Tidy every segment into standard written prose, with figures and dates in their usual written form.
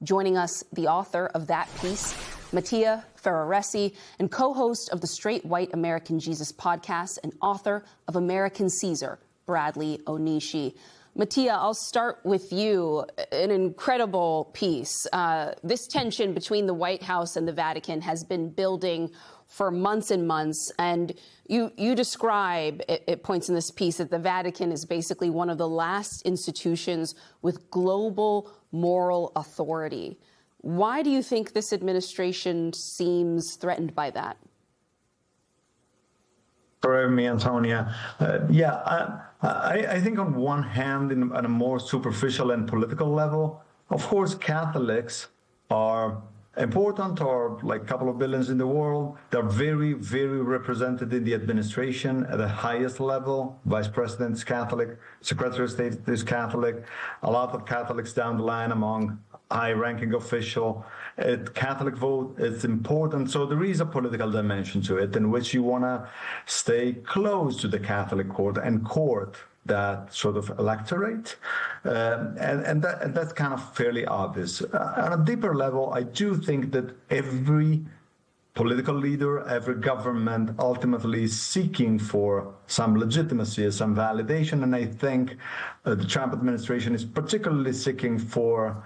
Joining us, the author of that piece, Mattia Ferraresi, and co-host of the Straight White American Jesus podcast and author of American Caesar, Bradley Onishi. Mattia, I'll start with you. An incredible piece. This tension between the White House and the Vatican has been building for months and months, and you describe, it points in this piece, that the Vatican is basically one of the last institutions with global moral authority. Why do you think this administration seems threatened by that? For having me, Antonia. I think on one hand, on a more superficial and political level, of course, Catholics are important, or like a couple of billions in the world. They're very, very represented in the administration at the highest level. Vice President is Catholic, Secretary of State is Catholic, a lot of Catholics down the line among high-ranking official. Catholic vote is important, so there is a political dimension to it in which you want to stay close to the Catholic court and court that sort of electorate, and that's kind of fairly obvious. On a deeper level, I do think that every political leader, every government ultimately is seeking for some legitimacy, some validation, and I think the Trump administration is particularly seeking for,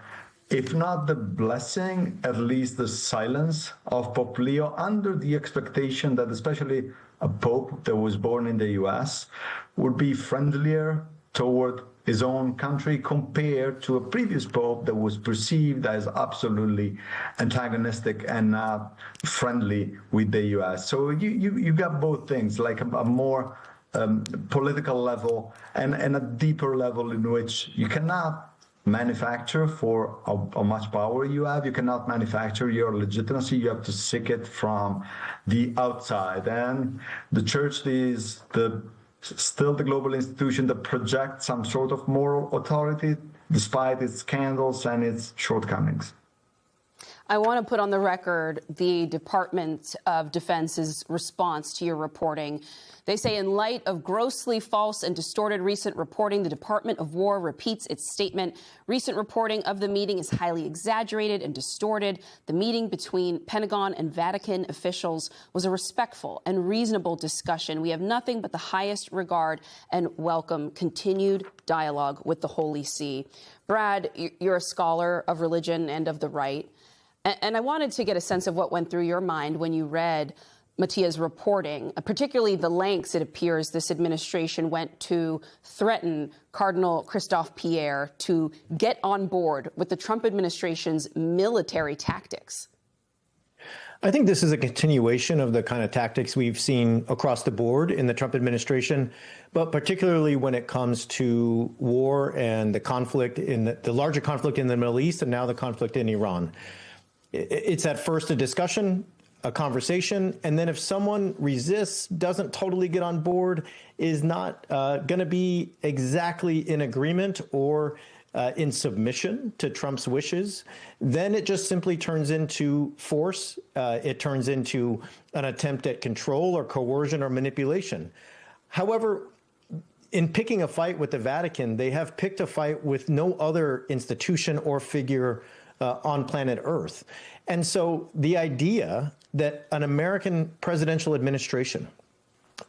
if not the blessing, at least the silence of Pope Leo, under the expectation that especially a pope that was born in the US would be friendlier toward his own country compared to a previous pope that was perceived as absolutely antagonistic and not friendly with the US. So you got both things, like a more political level and a deeper level in which you cannot manufacture for how much power you have. You cannot manufacture your legitimacy. You have to seek it from the outside. And the church is still the global institution that projects some sort of moral authority despite its scandals and its shortcomings. I want to put on the record the Department of Defense's response to your reporting. They say, in light of grossly false and distorted recent reporting, the Department of War repeats its statement. Recent reporting of the meeting is highly exaggerated and distorted. The meeting between Pentagon and Vatican officials was a respectful and reasonable discussion. We have nothing but the highest regard and welcome continued dialogue with the Holy See. Brad, you're a scholar of religion and of the right. And I wanted to get a sense of what went through your mind when you read Mattia's reporting, particularly the lengths it appears this administration went to threaten Cardinal Christophe Pierre to get on board with the Trump administration's military tactics. I think this is a continuation of the kind of tactics we've seen across the board in the Trump administration, but particularly when it comes to war and the conflict in the larger conflict in the Middle East and now the conflict in Iran. It's at first a discussion, a conversation, and then if someone resists, doesn't totally get on board, is not going to be exactly in agreement or in submission to Trump's wishes, then it just simply turns into force. It turns into an attempt at control or coercion or manipulation. However, in picking a fight with the Vatican, they have picked a fight with no other institution or figure on planet Earth. And so the idea that an American presidential administration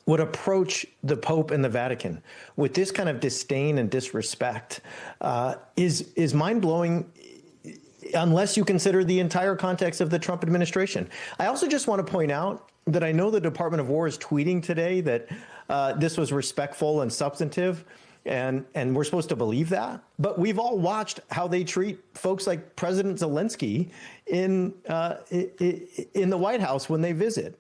would approach the Pope and the Vatican with this kind of disdain and disrespect is mind-blowing, unless you consider the entire context of the Trump administration. I also just want to point out that I know the Department of War is tweeting today that this was respectful and substantive. And we're supposed to believe that. But we've all watched how they treat folks like President Zelensky in the White House when they visit.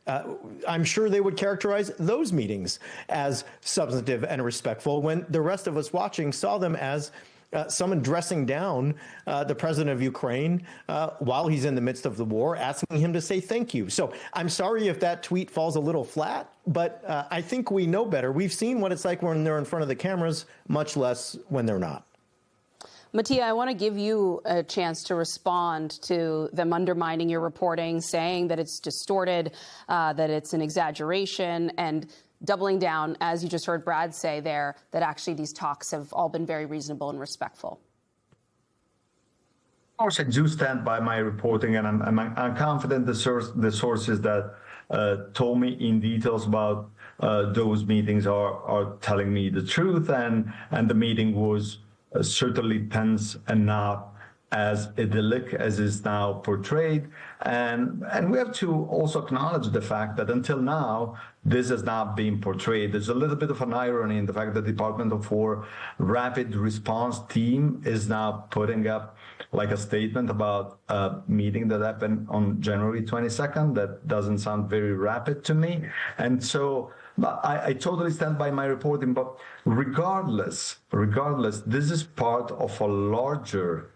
I'm sure they would characterize those meetings as substantive and respectful when the rest of us watching saw them as someone dressing down the president of Ukraine while he's in the midst of the war, asking him to say thank you. So I'm sorry if that tweet falls a little flat, but I think we know better. We've seen what it's like when they're in front of the cameras, much less when they're not. Mattia, I want to give you a chance to respond to them undermining your reporting, saying that it's distorted, that it's an exaggeration, and doubling down, as you just heard Brad say there, that actually these talks have all been very reasonable and respectful. course, I do stand by my reporting, and I'm confident the sources that told me in details about those meetings are telling me the truth, and the meeting was certainly tense and not as idyllic as is now portrayed. And we have to also acknowledge the fact that until now, this has not been portrayed. There's a little bit of an irony in the fact that the Department of War Rapid Response Team is now putting up like a statement about a meeting that happened on January 22nd. That doesn't sound very rapid to me. And so I totally stand by my reporting, but regardless, this is part of a larger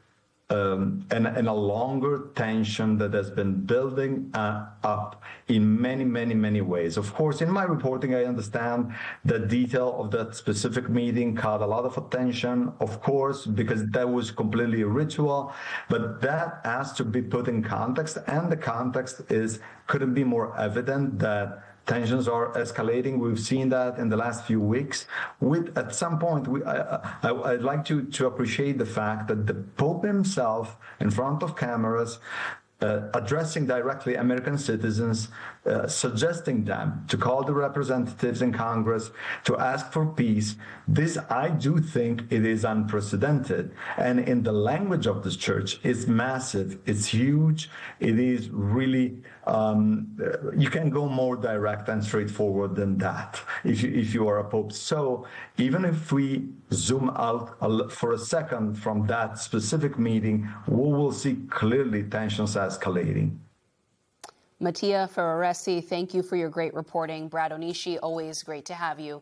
and a longer tension that has been building up in many ways. Of course, in my reporting, I understand the detail of that specific meeting caught a lot of attention, of course, because that was completely a ritual, but that has to be put in context, and the context couldn't be more evident that tensions are escalating. We've seen that in the last few weeks. At some point, I'd like to appreciate the fact that the Pope himself, in front of cameras, addressing directly American citizens, suggesting them to call the representatives in Congress to ask for peace. This, I do think it is unprecedented. And in the language of this church, it's massive, it's huge, it is really, you can go more direct and straightforward than that if you are a pope. So even if we zoom out for a second from that specific meeting, we will see clearly tensions escalating. Mattia Ferraresi, thank you for your great reporting. Brad Onishi, always great to have you